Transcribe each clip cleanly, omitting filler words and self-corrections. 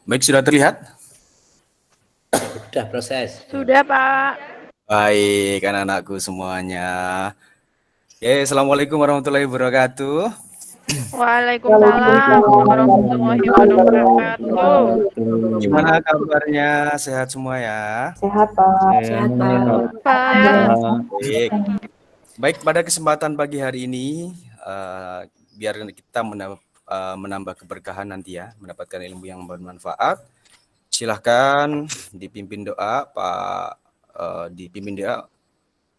Baik, sudah terlihat? Sudah proses. Sudah, Pak. Baik, anak-anakku semuanya. Assalamualaikum warahmatullahi wabarakatuh. Waalaikumsalam warahmatullahi wabarakatuh. Gimana kabarnya? Sehat semua ya? Sehat, Pak. Sehat, Pak. Baik. Baik, pada kesempatan pagi hari ini, biar kita menambah keberkahan nanti ya, mendapatkan ilmu yang bermanfaat. Silahkan dipimpin doa, Pak. Dipimpin doa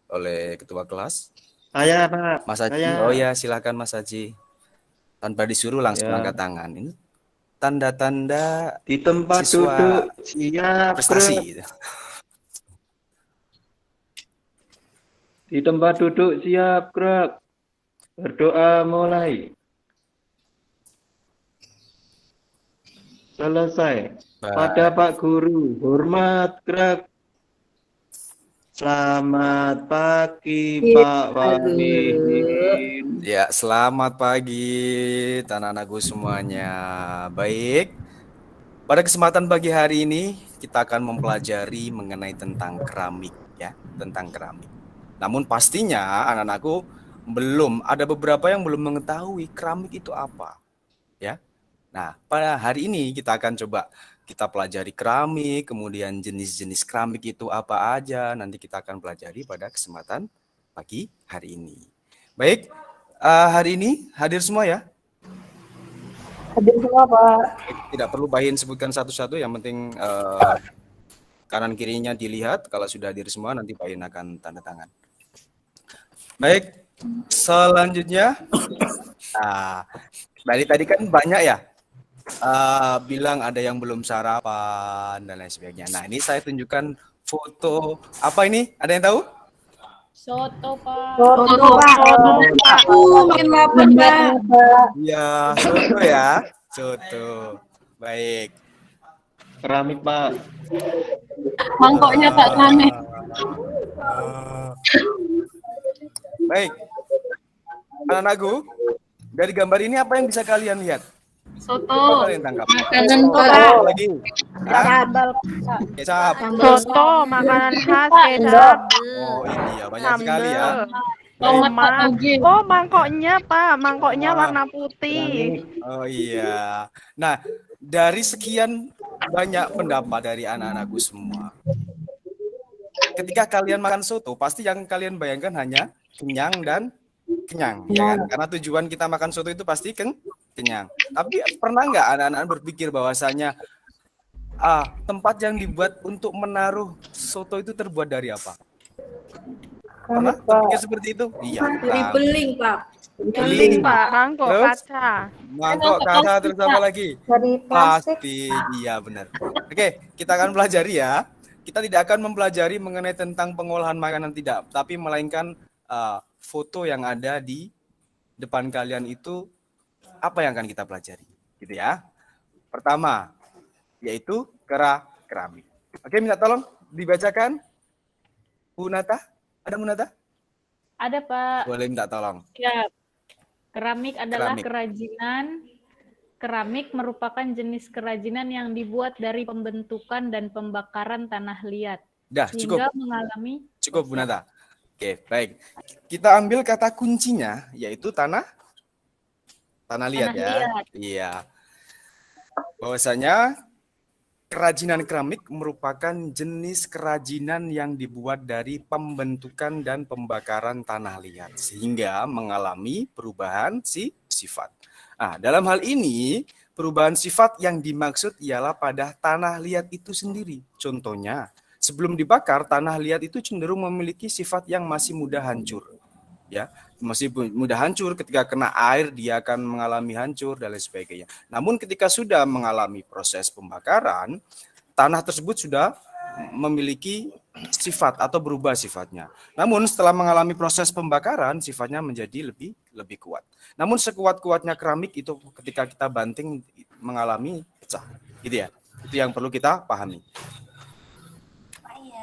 oleh ketua kelas. Saya, Pak. Mas Haji. Oh ya, silahkan Mas Haji. Tanpa disuruh langsung angkat tangan. Ini tanda-tanda di tempat siswa duduk siap prestasi. Di tempat duduk siap gerak. Berdoa mulai. Selesai. Pada Pak Guru, hormat gerak. Selamat pagi Pak Wahyudin. Ya, selamat pagi anak-anakku semuanya. Baik. Pada kesempatan pagi hari ini kita akan mempelajari mengenai tentang keramik ya, tentang keramik. Namun pastinya anak-anakku ada beberapa yang belum mengetahui keramik itu apa. Ya. Nah, pada hari ini kita akan coba kita pelajari keramik, kemudian jenis-jenis keramik itu apa aja, nanti kita akan pelajari pada kesempatan pagi hari ini. Baik, hari ini hadir semua ya? Hadir semua, Pak. Tidak perlu Bahin sebutkan satu-satu, yang penting kanan kirinya dilihat. Kalau sudah hadir semua, nanti Bahin akan tanda tangan. Baik, selanjutnya, dari tadi kan banyak ya, bilang ada yang belum sarapan dan lain sebagainya. Nah, ini saya tunjukkan foto apa ini? Ada yang tahu? Soto, Pak. Soto, Pak. Makin lapar, Pak. Iya, soto ya. Soto. Baik. Keramik, Pak. Mangkoknya Pak Kane. Baik. Anak-anakku, dari gambar ini apa yang bisa kalian lihat? Soto. Apa kalian tangkap? Makanan Soto lagi. Sambal. Kecap. Soto, makanan khas, kecap. Oh, ini ya, banyak sekali ya. Tomat. Oh, mangkoknya, Pak. Mangkoknya warna putih. Oh iya. Nah, dari sekian banyak pendapat dari anak-anakku semua, ketika kalian makan soto, pasti yang kalian bayangkan hanya kenyang dan kenyang, ya kan? Karena tujuan kita makan soto itu pasti kenyang. Tapi pernah nggak anak-anak berpikir bahwasanya tempat yang dibuat untuk menaruh soto itu terbuat dari apa? Pernah berpikir seperti itu? Iya. Dari beling, Pak. Beling, Pak. Mangkok Terus? kaca. Mangkok kaca, terus apa lagi? Dari plastik. Pasti, iya benar. Oke, kita akan pelajari ya. Kita tidak akan mempelajari mengenai tentang pengolahan makanan tidak, tapi melainkan foto yang ada di depan kalian itu apa yang akan kita pelajari, gitu ya. Pertama, yaitu keramik. Oke, minta tolong dibacakan. Bu Nata, ada Bu Nata? Ada, Pak. Boleh minta tolong. Ya. Keramik adalah Keramik. kerajinan. Keramik merupakan jenis kerajinan yang dibuat dari pembentukan dan pembakaran tanah liat. Dah, Sehingga mengalami Cukup, Bu Nata. Oke, baik. Kita ambil kata kuncinya, yaitu tanah liat ya. liat. Iya. Bahwasanya kerajinan keramik merupakan jenis kerajinan yang dibuat dari pembentukan dan pembakaran tanah liat sehingga mengalami perubahan sifat. Nah, dalam hal ini perubahan sifat yang dimaksud ialah pada tanah liat itu sendiri. Contohnya, sebelum dibakar tanah liat itu cenderung memiliki sifat yang masih mudah hancur. Ya, masih mudah hancur, ketika kena air dia akan mengalami hancur dan lain sebagainya. Namun ketika sudah mengalami proses pembakaran, tanah tersebut sudah memiliki sifat atau berubah sifatnya. Namun setelah mengalami proses pembakaran, sifatnya menjadi lebih kuat. Namun sekuat-kuatnya keramik itu ketika kita banting mengalami pecah, gitu ya. Itu yang perlu kita pahami.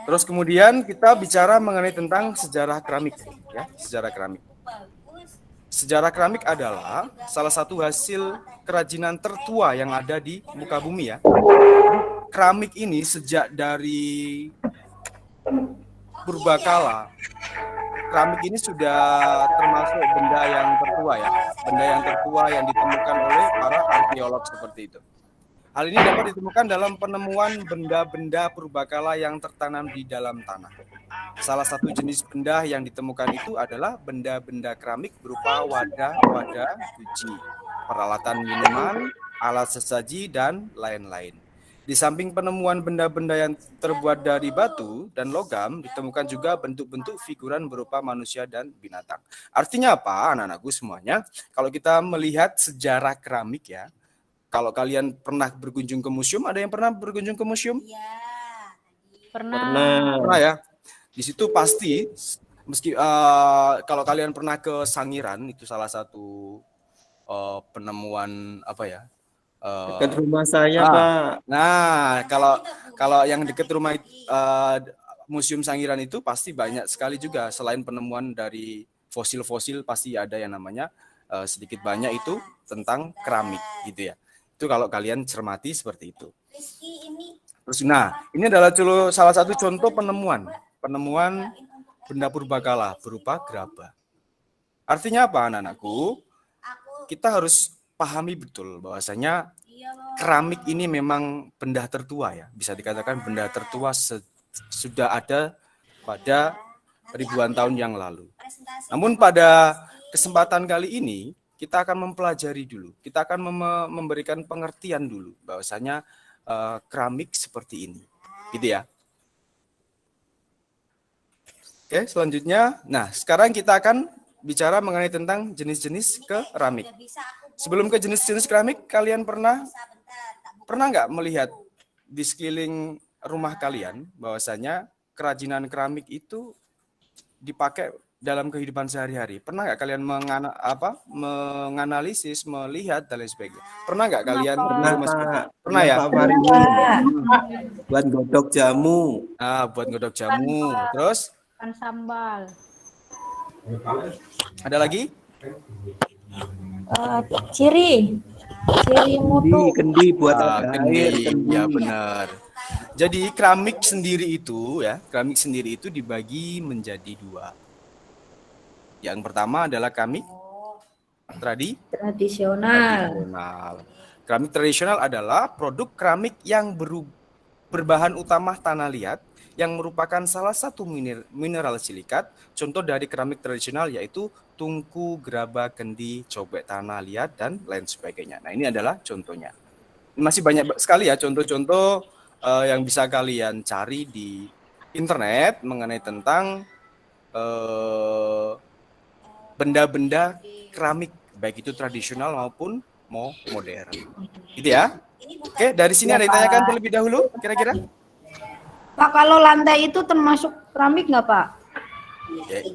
Terus kemudian kita bicara mengenai tentang sejarah keramik, ya, sejarah keramik. sejarah keramik adalah salah satu hasil kerajinan tertua yang ada di muka bumi ya. Keramik ini sejak dari purbakala, keramik ini sudah termasuk benda yang tertua ya, benda yang tertua yang ditemukan oleh para arkeolog seperti itu. Hal ini dapat ditemukan dalam penemuan benda-benda purbakala yang tertanam di dalam tanah. Salah satu jenis benda yang ditemukan itu adalah benda-benda keramik berupa wadah-wadah suci, peralatan minuman, alat sesaji, dan lain-lain. Di samping penemuan benda-benda yang terbuat dari batu dan logam, ditemukan juga bentuk-bentuk figuran berupa manusia dan binatang. Artinya apa, anak-anakku semuanya? Kalau kita melihat sejarah keramik ya, kalau kalian pernah berkunjung ke museum, ada yang pernah berkunjung ke museum? Pernah. Pernah ya. Di situ pasti, kalau kalian pernah ke Sangiran, itu salah satu penemuan apa ya? Dekat rumah saya, Pak. Nah, kalau yang dekat rumah Museum Sangiran itu pasti banyak sekali juga. Selain penemuan dari fosil-fosil, pasti ada yang namanya sedikit banyak itu tentang keramik gitu ya. Itu kalau kalian cermati seperti itu. Terus, nah, ini adalah salah satu contoh penemuan benda purbakala berupa gerabah. Artinya apa, anak-anakku? Kita harus pahami betul bahwasanya keramik ini memang benda tertua ya, bisa dikatakan benda tertua sudah ada pada ribuan tahun yang lalu. Namun pada kesempatan kali ini kita akan mempelajari dulu, kita akan memberikan pengertian dulu bahwasanya keramik seperti ini, gitu ya. Oke, selanjutnya, nah sekarang kita akan bicara mengenai tentang jenis-jenis keramik. Sebelum ke jenis-jenis keramik, kalian pernah nggak melihat di sekeliling rumah kalian bahwasanya kerajinan keramik itu dipakai dalam kehidupan sehari-hari? Pernah nggak kalian menganalisis, melihat dan lain sebagainya? Pernah nggak kalian? Pernah ya? Buat godok jamu. Buat godok jamu. Terus? Sambal. Ada lagi? Ciri mutu. Kendi buat kendi. Ya benar. Jadi keramik sendiri itu dibagi menjadi dua. Yang pertama adalah keramik tradisional. Keramik tradisional adalah produk keramik yang berbahan utama tanah liat yang merupakan salah satu mineral silikat. Contoh dari keramik tradisional yaitu tungku, gerabah, kendi, cobek tanah liat, dan lain sebagainya. Nah, ini adalah contohnya. Masih banyak sekali ya contoh-contoh yang bisa kalian cari di internet mengenai tentang benda-benda keramik, baik itu tradisional maupun modern. Gitu ya. Oke, dari sini ada yang tanyakan terlebih dahulu, kira-kira? Pak, kalau lantai itu termasuk keramik nggak, Pak?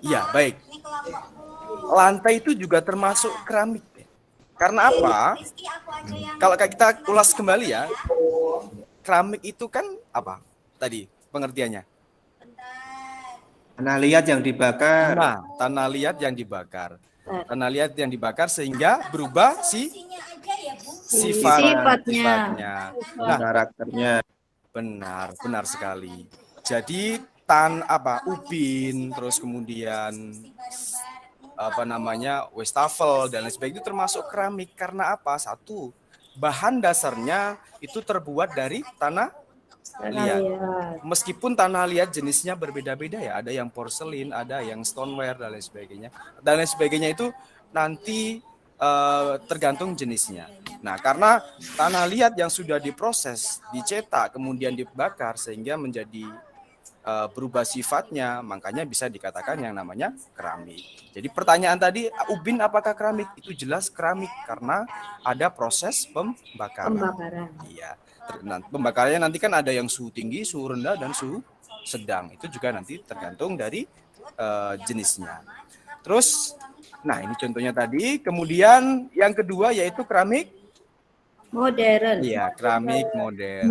Iya, baik. Lantai itu juga termasuk keramik. Karena apa? Kalau kita ulas kembali ya, keramik itu kan apa? Tadi pengertiannya. Tanah liat yang dibakar. Nah, tanah liat yang dibakar. Tanah liat yang dibakar sehingga berubah sifatnya. Nah, karakternya. Benar sekali. Jadi ubin, terus kemudian wastafel dan lain sebagainya itu termasuk keramik. Karena apa? Satu, bahan dasarnya itu terbuat dari tanah liat. Meskipun tanah liat jenisnya berbeda-beda ya, ada yang porselin, ada yang stoneware dan lain sebagainya. Dan lain sebagainya itu nanti tergantung jenisnya. Nah, karena tanah liat yang sudah diproses, dicetak, kemudian dibakar sehingga menjadi berubah sifatnya, makanya bisa dikatakan yang namanya keramik. Jadi pertanyaan tadi, ubin apakah keramik? Itu jelas keramik karena ada proses pembakaran. Iya. Pembakarannya nanti kan ada yang suhu tinggi, suhu rendah, dan suhu sedang. Itu juga nanti tergantung dari jenisnya. Terus, nah ini contohnya tadi. Kemudian yang kedua yaitu keramik modern. Iya, keramik modern.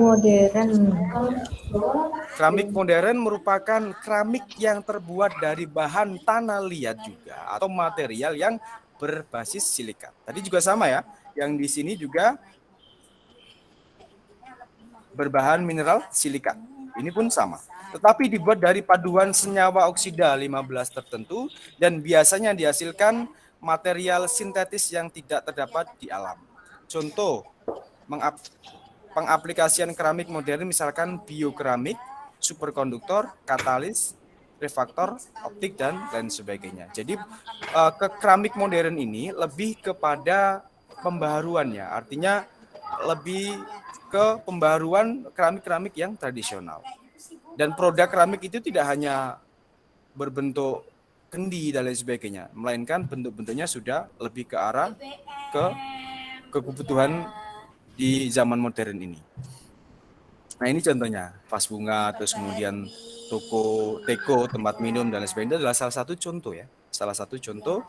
Keramik modern merupakan keramik yang terbuat dari bahan tanah liat juga atau material yang berbasis silikat. Tadi juga sama ya, yang di sini juga berbahan mineral silikat. Ini pun sama. Tetapi dibuat dari paduan senyawa oksida 15 tertentu dan biasanya dihasilkan material sintetis yang tidak terdapat di alam. Contoh, pengaplikasian keramik modern misalkan biokeramik, superkonduktor, katalis, refraktor, optik, dan lain sebagainya. Jadi ke keramik modern ini lebih kepada pembaharuannya, artinya lebih ke pembaharuan keramik-keramik yang tradisional. Dan produk keramik itu tidak hanya berbentuk kendi dan lain sebagainya, melainkan bentuk-bentuknya sudah lebih ke arah ke kebutuhan di zaman modern ini. Nah ini contohnya, vas bunga, terus kemudian teko, tempat minum, dan lain sebagainya. Itu adalah salah satu contoh ya. Salah satu contoh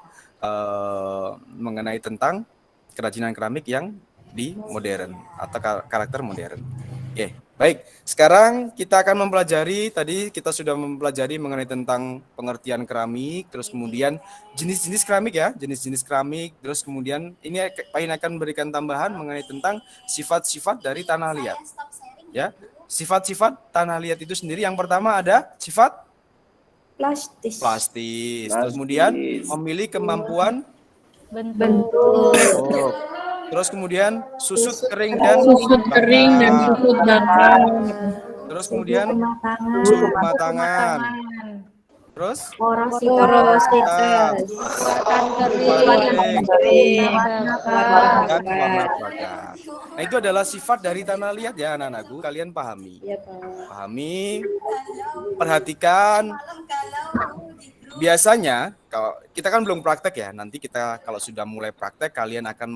mengenai tentang kerajinan keramik yang di modern atau karakter modern. Oke, baik. Sekarang kita akan mempelajari, tadi kita sudah mempelajari mengenai tentang pengertian keramik, terus kemudian jenis-jenis keramik ya, jenis-jenis keramik, terus kemudian ini Pak In akan memberikan tambahan mengenai tentang sifat-sifat dari tanah liat. Ya, sifat-sifat tanah liat itu sendiri yang pertama ada sifat plastis. Terus kemudian memiliki kemampuan Bentuk. Terus kemudian susut kering Susut kering dan susut bakar. Terus kemudian suhu kematangan. Terus porositas, dan warna bakar. Nah itu adalah sifat dari tanah liat ya anak-anakku. Kalian pahami. Pahami, perhatikan. Biasanya kalau kita kan belum praktek ya, nanti kita kalau sudah mulai praktek kalian akan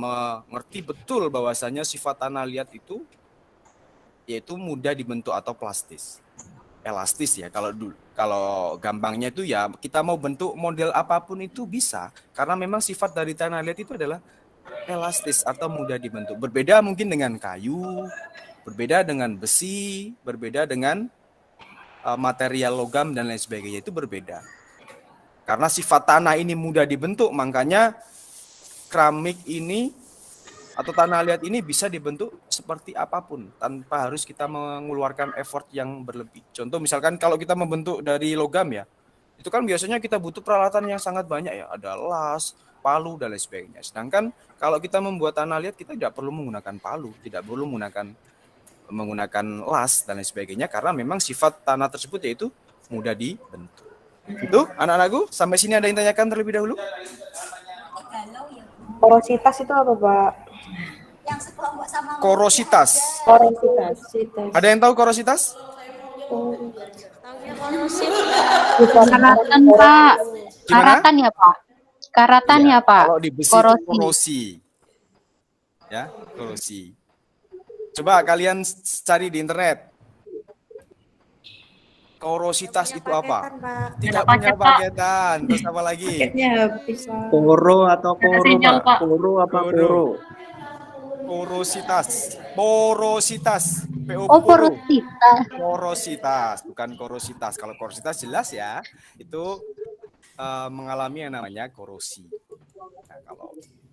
mengerti betul bahwasanya sifat tanah liat itu yaitu mudah dibentuk atau elastis ya. Kalau gampangnya itu ya kita mau bentuk model apapun itu bisa, karena memang sifat dari tanah liat itu adalah elastis atau mudah dibentuk. Berbeda mungkin dengan kayu, berbeda dengan besi, berbeda dengan material logam dan lain sebagainya, itu berbeda. Karena sifat tanah ini mudah dibentuk, makanya keramik ini atau tanah liat ini bisa dibentuk seperti apapun tanpa harus kita mengeluarkan effort yang berlebih. Contoh misalkan kalau kita membentuk dari logam ya, itu kan biasanya kita butuh peralatan yang sangat banyak ya, ada las, palu dan lain sebagainya. Sedangkan kalau kita membuat tanah liat kita tidak perlu menggunakan palu, tidak perlu menggunakan las dan lain sebagainya, karena memang sifat tanah tersebut yaitu mudah dibentuk. Itu anak-anakku, sampai sini ada yang tanyakan terlebih dahulu? Porositas itu apa, Pak? Korositas. Ada yang tahu korositas? Karatan, Pak. Karatan ya, Pak. Karatan ya, Pak. Kalau di besi itu korosi. Ya, korosi. Coba kalian cari di internet. Korositas itu apa? Tidak punya paketan. Terus apa lagi? Koro atau koro, Pak? Koro apa koro? Porositas. Porositas, bukan korositas. Kalau korositas jelas ya, itu mengalami yang namanya korosi. Nah,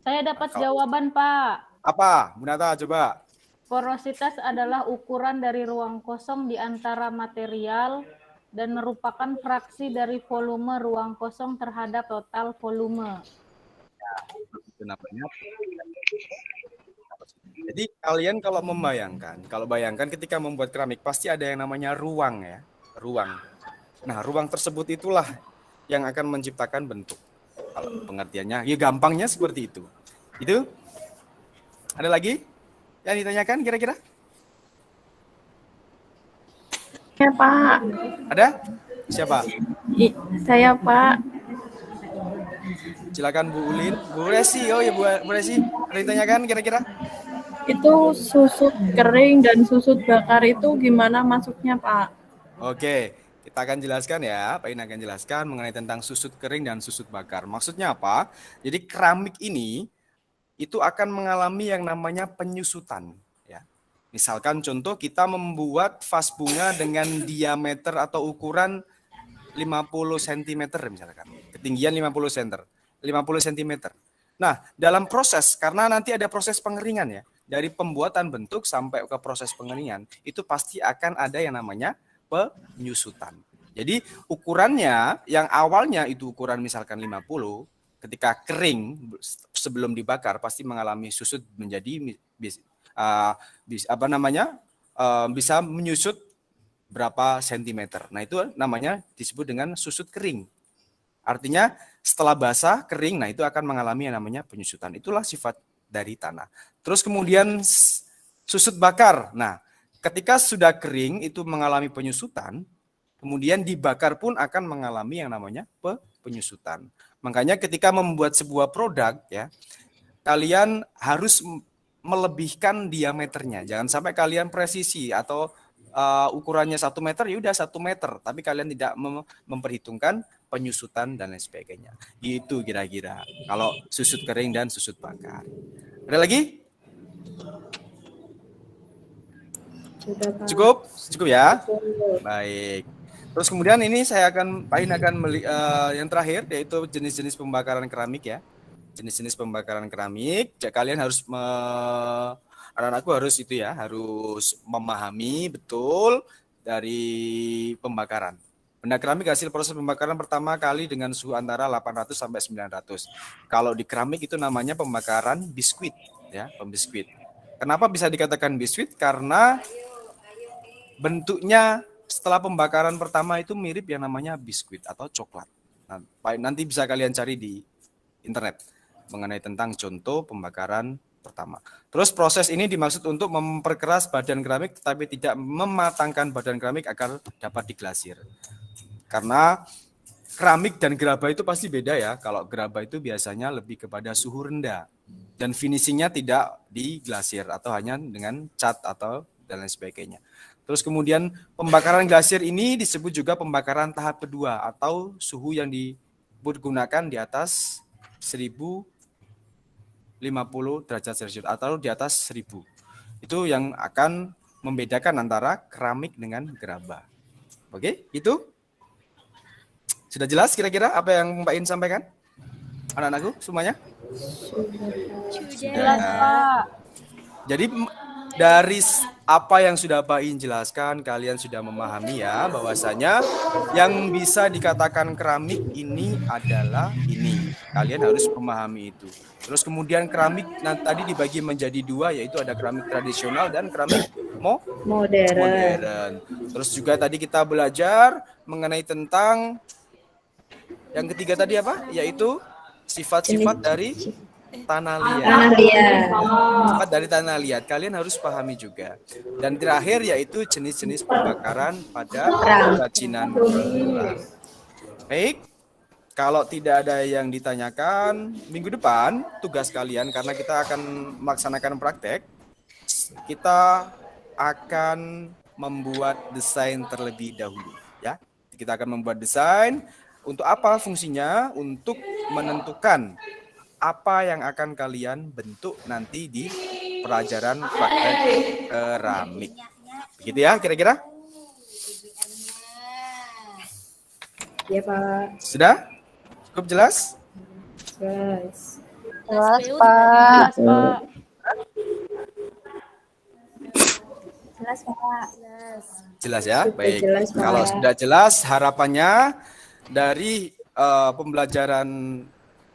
Saya dapat jawaban, Pak. Apa? Bu Nata, coba. Porositas adalah ukuran dari ruang kosong di antara material dan merupakan fraksi dari volume ruang kosong terhadap total volume. Ya, itu namanya. Jadi kalian kalau bayangkan ketika membuat keramik pasti ada yang namanya ruang ya, ruang. Nah, ruang tersebut itulah yang akan menciptakan bentuk. Kalau pengertiannya, ya gampangnya seperti itu. Itu? Ada lagi yang ditanyakan kira-kira? Ya, Pak. Ada? Siapa? Saya, Pak. Silakan Bu Ulin. Bu Resi, oh ya Bu Resi. Ada yang ditanyakan kira-kira? Itu susut kering dan susut bakar itu gimana masuknya, Pak? Oke, kita akan jelaskan ya. Pak In akan jelaskan mengenai tentang susut kering dan susut bakar. Maksudnya apa? Jadi keramik ini itu akan mengalami yang namanya penyusutan. Ya. Misalkan contoh kita membuat vas bunga dengan diameter atau ukuran 50 cm misalkan. Ketinggian 50 cm. Nah, dalam proses, karena nanti ada proses pengeringan ya, dari pembuatan bentuk sampai ke proses pengeringan, itu pasti akan ada yang namanya penyusutan. Jadi ukurannya yang awalnya itu ukuran misalkan 50, ketika kering sebelum dibakar pasti mengalami susut menjadi bisa menyusut berapa sentimeter. Nah, itu namanya disebut dengan susut kering. Artinya setelah basah, kering, nah itu akan mengalami yang namanya penyusutan. Itulah sifat dari tanah. Terus kemudian susut bakar. Nah, ketika sudah kering itu mengalami penyusutan, kemudian dibakar pun akan mengalami yang namanya penyusutan. Makanya ketika membuat sebuah produk ya, kalian harus melebihkan diameternya. Jangan sampai kalian presisi atau ukurannya 1 meter ya udah 1 meter, tapi kalian tidak memperhitungkan penyusutan dan lain sebagainya. Itu kira-kira kalau susut kering dan susut bakar. Ada lagi? Cukup ya. Baik. Terus kemudian ini saya akan yang terakhir yaitu jenis-jenis pembakaran keramik ya. Jenis-jenis pembakaran keramik. Kalian harus anak-anakku harus harus memahami betul dari pembakaran. Benda keramik hasil proses pembakaran pertama kali dengan suhu antara 800 sampai 900. Kalau di keramik itu namanya pembakaran biskuit ya, pembiskuit. Kenapa bisa dikatakan biskuit? Karena bentuknya setelah pembakaran pertama itu mirip yang namanya biskuit atau coklat. Nah, nanti bisa kalian cari di internet mengenai tentang contoh pembakaran pertama. Terus proses ini dimaksud untuk memperkeras badan keramik tetapi tidak mematangkan badan keramik agar dapat diglasir. Karena keramik dan gerabah itu pasti beda ya. Kalau gerabah itu biasanya lebih kepada suhu rendah dan finishingnya tidak diglasir atau hanya dengan cat atau dan lain sebagainya. Terus kemudian pembakaran glasir ini disebut juga pembakaran tahap kedua atau suhu yang digunakan di atas 1050 derajat Celcius atau di atas 1000. Itu yang akan membedakan antara keramik dengan gerabah. Oke, itu sudah jelas kira-kira apa yang Mbak In sampaikan? Anak-anakku semuanya? Jelas, Pak. Jadi dari apa yang sudah Pak In jelaskan, kalian sudah memahami ya bahwasanya yang bisa dikatakan keramik ini adalah ini. Kalian harus memahami itu. Terus kemudian keramik tadi dibagi menjadi dua, yaitu ada keramik tradisional dan keramik modern. Terus juga tadi kita belajar mengenai tentang yang ketiga tadi apa? Yaitu sifat-sifat dari tanah liat. Sifat dari tanah liat. Kalian harus pahami juga. Dan terakhir yaitu jenis-jenis pembakaran pada kerajinan kerang. Baik. Kalau tidak ada yang ditanyakan, minggu depan tugas kalian karena kita akan melaksanakan praktek, kita akan membuat desain terlebih dahulu ya. Kita akan membuat desain. Untuk apa fungsinya? Untuk menentukan apa yang akan kalian bentuk nanti di pelajaran praktek keramik. Begitu ya kira-kira? Iya, Pak. Sudah? Cukup jelas? Jelas. Jelas, Pak. Jelas, Pak. Jelas ya? Baik. Jelas, Pak. Kalau sudah jelas, harapannya dari pembelajaran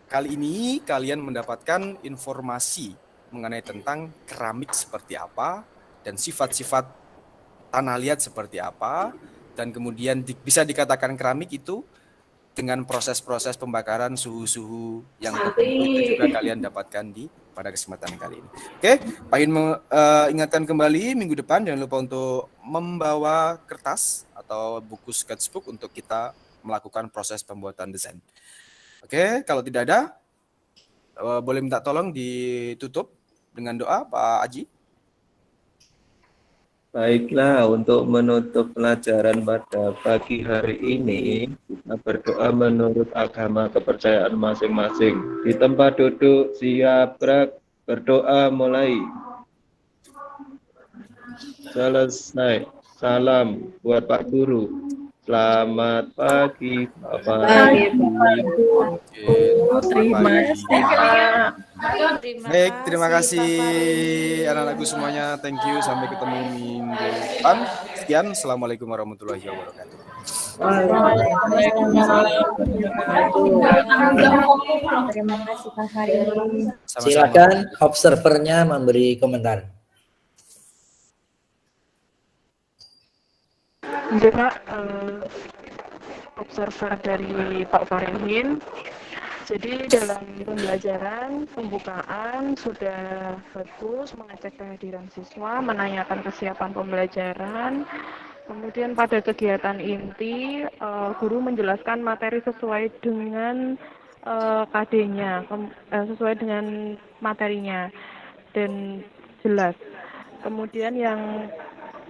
kali ini kalian mendapatkan informasi mengenai tentang keramik seperti apa dan sifat-sifat tanah liat seperti apa, dan kemudian bisa dikatakan keramik itu dengan proses-proses pembakaran suhu-suhu yang tertentu itu juga kalian dapatkan pada kesempatan kali ini. Oke, Pak In ingatkan kembali minggu depan jangan lupa untuk membawa kertas atau buku sketchbook untuk kita melakukan proses pembuatan desain. Oke, kalau tidak ada, boleh minta tolong ditutup dengan doa, Pak Aji. Baiklah, untuk menutup pelajaran pada pagi hari ini, kita berdoa menurut agama kepercayaan masing-masing. Di tempat duduk, siap, gerak, berdoa mulai. Selesai. Salam buat Pak Guru. Selamat pagi, Bapak. Terima kasih, Pak. Baik, terima kasih anak-anakku semuanya. Thank you. Sampai ketemu minggu depan. Sekian. Assalamualaikum warahmatullahi wabarakatuh. Terima kasih Pak Farid. Sama-sama. Silakan observernya memberi komentar. Jadi Pak, observer dari Pak Farihin. Jadi dalam pembelajaran pembukaan sudah bagus mengecek kehadiran siswa, menanyakan kesiapan pembelajaran. Kemudian pada kegiatan inti, guru menjelaskan materi sesuai dengan KD-nya, sesuai dengan materinya dan jelas. Kemudian yang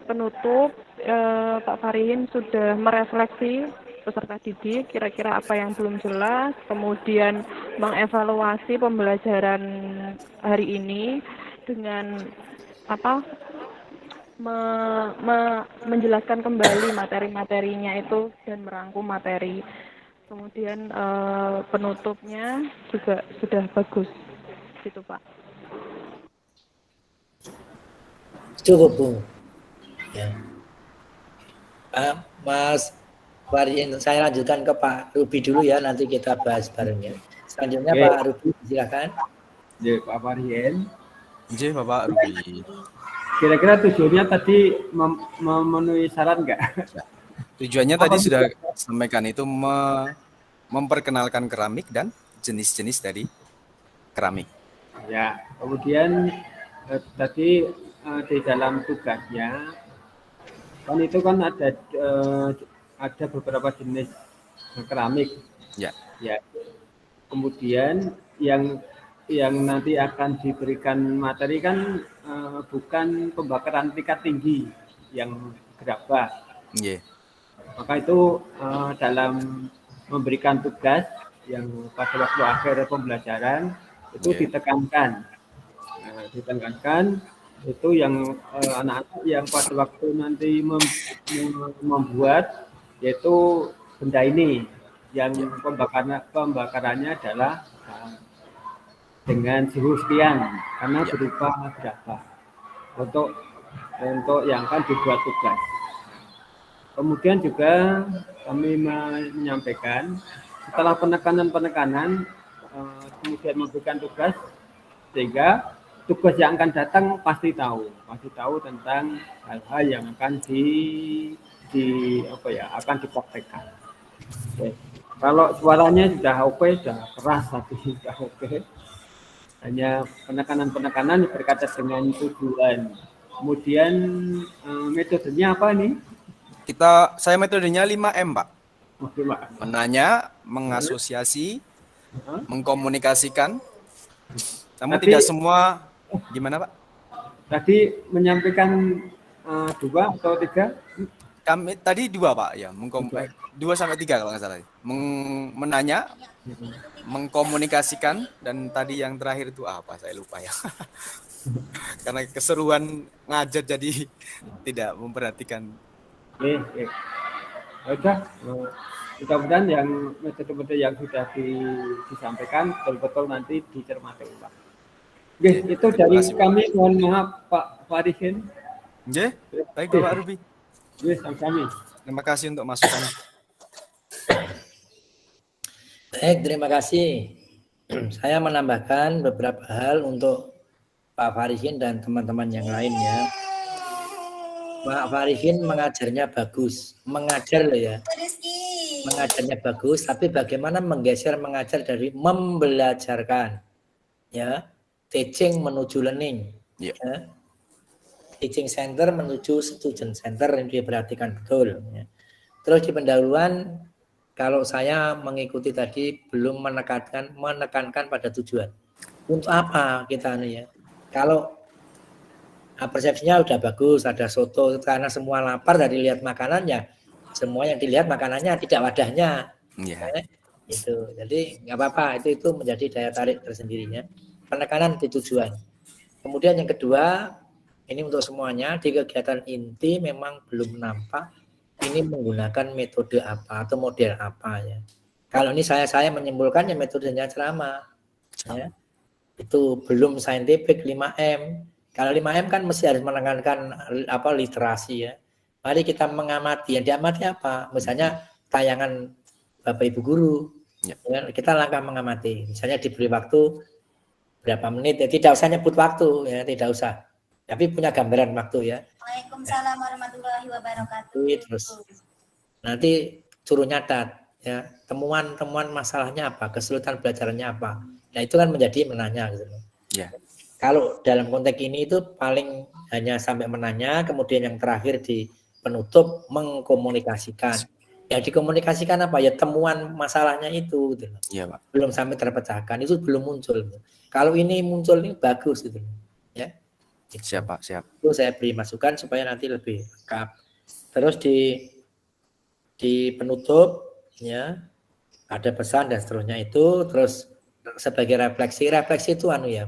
penutup, Pak Farihin sudah merefleksi peserta didik kira-kira apa yang belum jelas, kemudian mengevaluasi pembelajaran hari ini dengan menjelaskan kembali materi-materinya itu dan merangkum materi. Kemudian penutupnya juga sudah bagus, gitu Pak. Cukup, Bu. Ya. Mas Farihin, saya lanjutkan ke Pak Ruby dulu ya, nanti kita bahas barengnya. Selanjutnya Pak Ruby, silakan. Ya, Pak Farihin. Oke, Bapak Ruby. Kira-kira tujuannya tadi memenuhi syarat nggak? Tujuannya tadi sudah sampaikan, itu memperkenalkan keramik dan jenis-jenis dari keramik. Ya, kemudian tadi di dalam tugasnya kan itu kan ada beberapa jenis keramik. Ya. Ya. Kemudian yang nanti akan diberikan materi kan bukan pembakaran tingkat tinggi yang gerabah. Yeah. Maka itu dalam memberikan tugas yang pada waktu akhir pembelajaran itu ditekankan, itu yang anak-anak yang pada waktu nanti membuat yaitu benda ini yang pembakarannya adalah dengan suhu sekian karena berupa gerabah untuk yang akan dibuat tugas. Kemudian juga kami menyampaikan setelah penekanan kemudian memberikan tugas sehingga tugas yang akan datang pasti tahu tentang hal-hal yang akan akan dipraktekkan. Oke. Kalau suaranya sudah sudah keras tapi sudah oke. Hanya penekanan berkaitan dengan tujuan. Kemudian metodenya apa nih? Saya metodenya 5M, Pak. Oke, Pak. Menanya, mengasosiasi, mengkomunikasikan. Namun Tadi, tidak semua gimana, Pak? Tadi menyampaikan 2 atau 3? Kami tadi 2, Pak, ya, 2 sampai 3 kalau nggak salah. Menanya, mengkomunikasikan, dan tadi yang terakhir itu apa? Saya lupa ya. Karena keseruan ngajar jadi tidak memperhatikan. Sudah, mudah-mudahan yang metode-metode yang sudah disampaikan betul-betul nanti dicermati, Pak. Oke, itu dari kami. Mohon maaf, Pak Farihin. Oke, baik Bapak Ruby. Sama-sama. Terima kasih untuk masukannya. Baik, terima kasih. Saya menambahkan beberapa hal untuk Pak Farihin dan teman-teman yang lainnya. Pak Farihin mengajarnya bagus, mengajar loh ya. Mengajarnya bagus, tapi bagaimana menggeser mengajar dari membelajarkan, ya, teaching menuju learning, ya. Teaching center menuju student center yang diperhatikan betul. Ya. Terus di pendahuluan, kalau saya mengikuti tadi belum menekankan pada tujuan. Untuk apa kita nih ya? Kalau persepsinya udah bagus, ada soto karena semua lapar dari lihat makanannya, semua yang dilihat makanannya tidak wadahnya. Itu. Jadi nggak apa-apa, itu menjadi daya tarik tersendirinya. Penekanan di tujuan. Kemudian yang kedua, ini untuk semuanya di kegiatan inti memang belum nampak ini menggunakan metode apa atau model apa ya. Kalau ini saya menyimpulkan ya metodenya ceramah ya. Itu belum saintifik 5M. Kalau 5M kan mesti harus menekankan apa literasi ya. Mari kita mengamati. Yang diamati apa? Misalnya tayangan Bapak Ibu guru. Ya, kita langkah mengamati. Misalnya diberi waktu berapa menit ya, tidak usah nyebut waktu ya, tidak usah. Tapi punya gambaran waktu ya. Waalaikumsalam warahmatullahi wabarakatuh. Terus nanti suruh nyatat ya, temuan masalahnya apa, kesulitan belajarannya apa. Nah, itu kan menjadi menanya gitu. Ya. Kalau dalam konteks ini itu paling hanya sampai menanya, kemudian yang terakhir di penutup mengkomunikasikan. Ya dikomunikasikan apa ya, temuan masalahnya itu gitu. Iya, Pak. Belum sampai terpecahkan, itu belum muncul. Gitu. Kalau ini muncul ini bagus gitu. Ya. Siap, Pak, siap. Itu saya beri masukan supaya nanti lebih lengkap. Terus di penutup ya ada pesan dan seterusnya itu. Terus sebagai refleksi itu ya.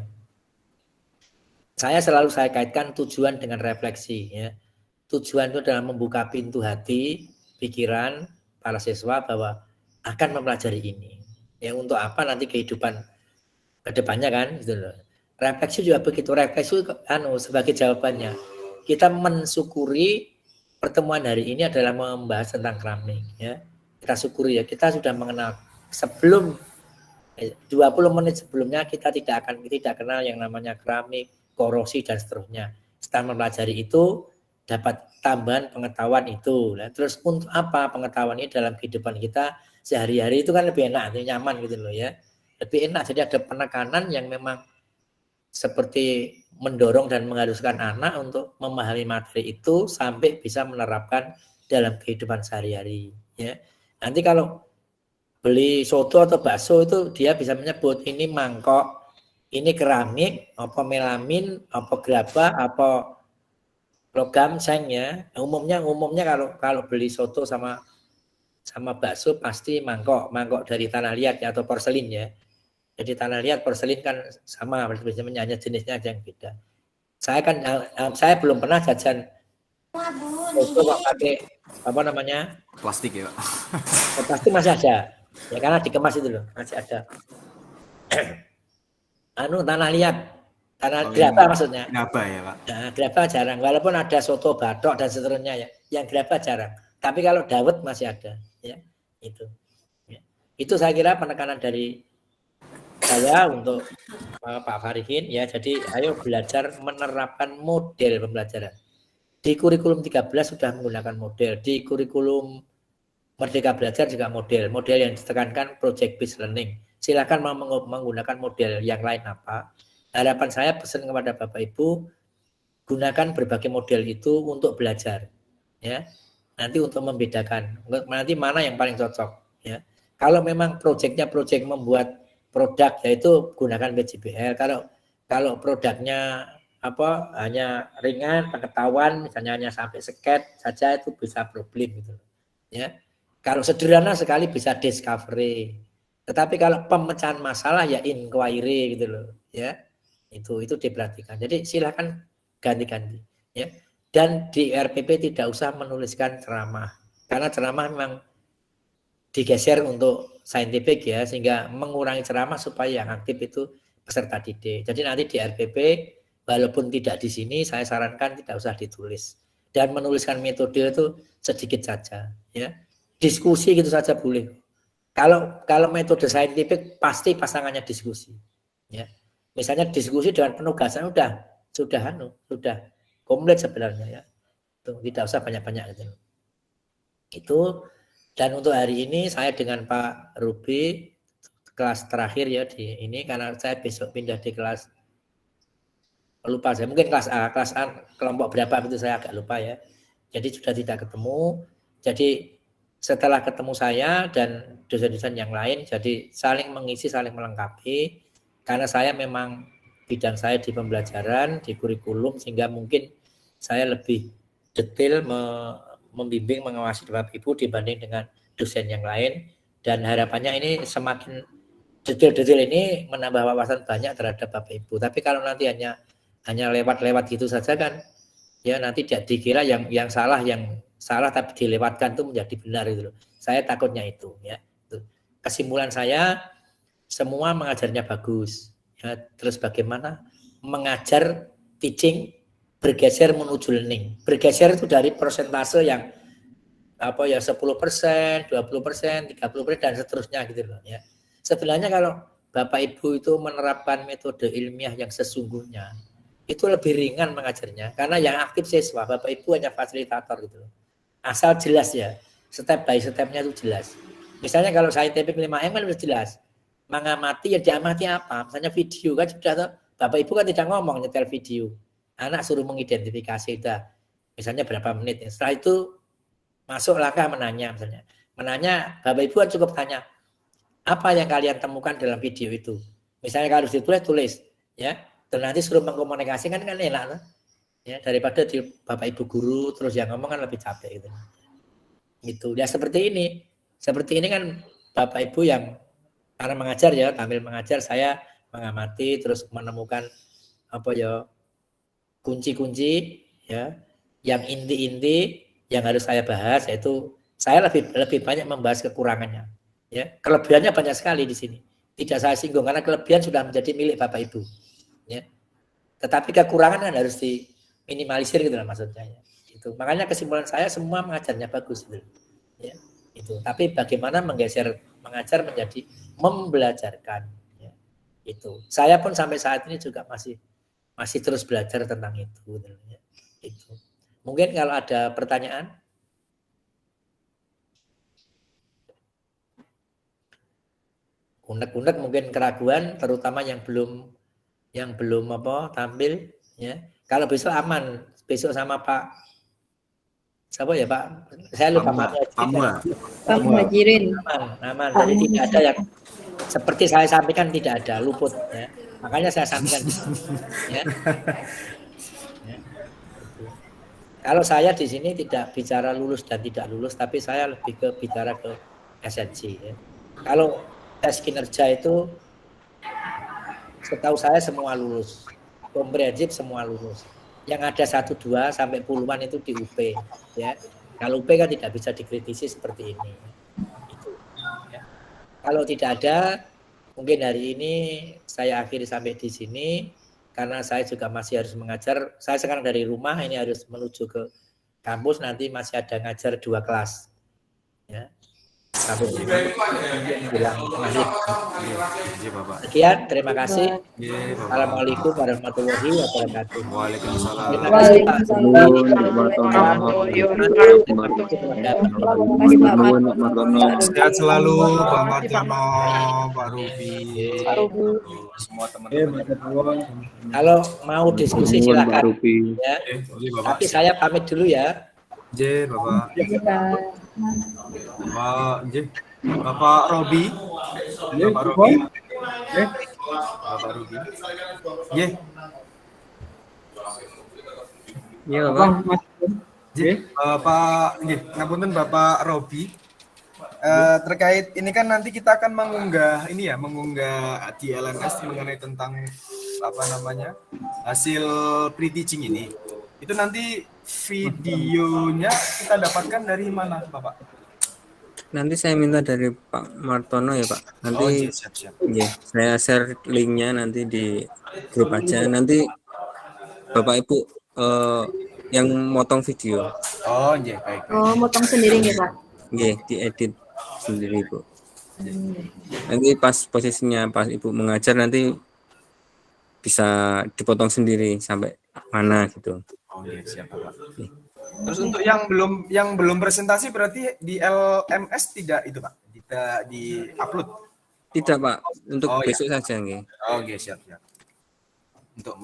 Saya selalu kaitkan tujuan dengan refleksi ya. Tujuan itu adalah membuka pintu hati, pikiran para siswa bahwa akan mempelajari ini. Ya untuk apa nanti kehidupan kedepannya kan gitu loh. Refleksi juga begitu. Refleksi sebagai jawabannya. Kita mensyukuri pertemuan hari ini adalah membahas tentang keramik ya. Kita syukuri ya, kita sudah mengenal sebelum 20 menit sebelumnya kita tidak kenal yang namanya keramik, korosi dan seterusnya. Setelah mempelajari itu dapat tambahan pengetahuan itu. Nah, terus untuk apa pengetahuan ini dalam kehidupan kita sehari-hari itu kan lebih enak, nyaman gitu loh ya. Lebih enak, jadi ada penekanan yang memang seperti mendorong dan mengharuskan anak untuk memahami materi itu sampai bisa menerapkan dalam kehidupan sehari-hari ya. Nanti kalau beli soto atau bakso itu dia bisa menyebut ini mangkok, ini keramik, apa melamin, apa gerabah, apa logam seng ya. Umumnya kalau beli soto sama bakso pasti mangkok dari tanah liat ya, atau porselin ya. Jadi tanah liat, porselin kan sama, biasanya hanya jenisnya yang beda. Saya belum pernah jajan soto kok pakai apa namanya? Plastik ya, Pak. Plastik masih ada. Ya karena dikemas itu loh, masih ada. Tanah liat, tanah gerabah maksudnya. Gerabah ya, Pak. Nah, gerabah jarang, walaupun ada soto batok dan seterusnya ya. Yang gerabah jarang. Tapi kalau dawet masih ada, ya. Itu. Ya. Itu saya kira penekanan dari saya untuk Pak Farihin ya. Jadi ayo belajar menerapkan model pembelajaran. Di kurikulum 13 sudah menggunakan model. Di kurikulum Merdeka Belajar juga model yang ditekankan project based learning. Silakan mau menggunakan model yang lain apa. Harapan saya pesan kepada Bapak Ibu, gunakan berbagai model itu untuk belajar. Ya. Nanti untuk membedakan, nanti mana yang paling cocok. Ya. Kalau memang project membuat produk, yaitu gunakan PJBL. Kalau produknya hanya ringan, pengetahuan, misalnya hanya sampai sket saja, itu bisa problem gitu. Ya. Kalau sederhana sekali bisa discovery. Tetapi kalau pemecahan masalah ya inquiry gitu loh, ya. Itu diperhatikan. Jadi silakan ganti-ganti, ya. Dan di RPP tidak usah menuliskan ceramah. Karena ceramah memang digeser untuk saintifik ya, sehingga mengurangi ceramah supaya yang aktif itu peserta didik. Jadi nanti di RPP walaupun tidak di sini saya sarankan tidak usah ditulis. Dan menuliskan metode itu sedikit saja, ya. Diskusi gitu saja boleh. Kalau metode saintifik pasti pasangannya diskusi. Ya. Misalnya diskusi dengan penugasan sudah komplit sebenarnya ya. Tidak usah banyak-banyak gitu. Itu dan untuk hari ini saya dengan Pak Ruby kelas terakhir ya di ini karena saya besok pindah di kelas lupa saya mungkin kelas A kelompok berapa itu saya agak lupa ya. Jadi sudah tidak ketemu. Jadi setelah ketemu saya dan dosen-dosen yang lain, jadi saling mengisi, saling melengkapi. Karena saya memang bidang saya di pembelajaran, di kurikulum, sehingga mungkin saya lebih detail membimbing, mengawasi Bapak Ibu dibanding dengan dosen yang lain. Dan harapannya ini semakin detail-detail ini menambah wawasan banyak terhadap Bapak Ibu. Tapi kalau nanti hanya lewat-lewat gitu saja kan, ya nanti dikira yang salah yang salah tapi dilewatkan itu menjadi benar itu loh. Saya takutnya itu ya. Kesimpulan saya semua mengajarnya bagus ya, terus bagaimana mengajar teaching bergeser menuju learning. Bergeser itu dari persentase yang 10%, 20%, 30% dan seterusnya gitu loh ya. Sebenarnya kalau Bapak Ibu itu menerapkan metode ilmiah yang sesungguhnya itu lebih ringan mengajarnya karena yang aktif siswa, Bapak Ibu hanya fasilitator gitu loh. Asal jelas ya, step by stepnya itu jelas. Misalnya kalau saintifik 5M kan sudah jelas. Mengamati, yang diamati apa? Misalnya video kan sudah tahu. Bapak Ibu kan tidak ngomong nyetel video. Anak suruh mengidentifikasi udah. Misalnya berapa menit. Setelah itu masuk langkah menanya misalnya. Menanya, Bapak Ibu kan cukup tanya, apa yang kalian temukan dalam video itu? Misalnya kalau ditulis, tulis. Ya. Dan nanti suruh mengkomunikasikan kan enak. Lah. Ya, daripada di Bapak Ibu guru terus yang ngomong kan lebih capek gitu. Gitu. Ya seperti ini. Seperti ini kan Bapak Ibu yang karena mengajar ya, sambil mengajar saya mengamati terus menemukan kunci-kunci ya, yang inti-inti yang harus saya bahas, yaitu saya lebih banyak membahas kekurangannya. Ya, kelebihannya banyak sekali di sini. Tidak saya singgung karena kelebihan sudah menjadi milik Bapak Ibu. Ya. Tetapi kekurangan kan harus diminimalisir gitu lah maksudnya. Ya. Itu. Makanya kesimpulan saya semua mengajarnya bagus gitu. Ya. Itu. Tapi bagaimana mengajar menjadi membelajarkan ya. Itu. Saya pun sampai saat ini juga masih terus belajar tentang itu ya. Itu. Mungkin kalau ada pertanyaan. Unek-unek mungkin keraguan terutama yang belum tampil ya. Kalau besok aman, besok sama Pak siapa ya Pak? Saya lupa Pak Muhajirin. Aman. Jadi tidak ada yang seperti saya sampaikan tidak ada luput ya. Makanya saya sampaikan ya. Ya. Kalau saya di sini tidak bicara lulus dan tidak lulus, tapi saya lebih bicara ke esensi ya. Kalau tes kinerja itu setahu saya semua lulus. Komprehensif semua lulus. Yang ada 1-2 sampai puluhan itu di UP ya. Kalau UP kan tidak bisa dikritisi seperti ini. Itu, ya. Kalau tidak ada, mungkin hari ini saya akhiri sampai di sini karena saya juga masih harus mengajar. Saya sekarang dari rumah ini harus menuju ke kampus, nanti masih ada ngajar 2 kelas. Ya. Sampai di sini bilang masih. Sekian, terima kasih. Assalamualaikum warahmatullahi wabarakatuh. Waalaikumsalam. Terima kasih Pak. Sehat selalu Pak Martono, Pak Ruby, semua teman-teman. Kalau mau diskusi silakan. Ya. Tapi saya pamit dulu ya. J, Bapak. Bapak Robi. Bapak Robi. Bapak Robi. Ya, Bapak. Bapak, ngapunten Bapak Robi. Terkait ini kan nanti kita akan mengunggah di LMS mengenai tentang hasil pre-teaching ini. Itu nanti videonya kita dapatkan dari mana, Bapak? Nanti saya minta dari Pak Martono ya, Pak. Nanti siap. Ya, saya share linknya nanti di grup aja. Nanti Bapak Ibu yang motong video. Oh, iya, baik. Oh, motong sendiri ya, Pak? Iya, diedit sendiri, Bu. Nanti pas posisinya pas Ibu mengajar nanti bisa dipotong sendiri sampai mana gitu. Oh iya, siap Pak. Terus untuk yang belum presentasi berarti di LMS tidak itu Pak? Tidak di-upload? Tidak Pak, untuk besok saja nggih. Oh iya, siap. Untuk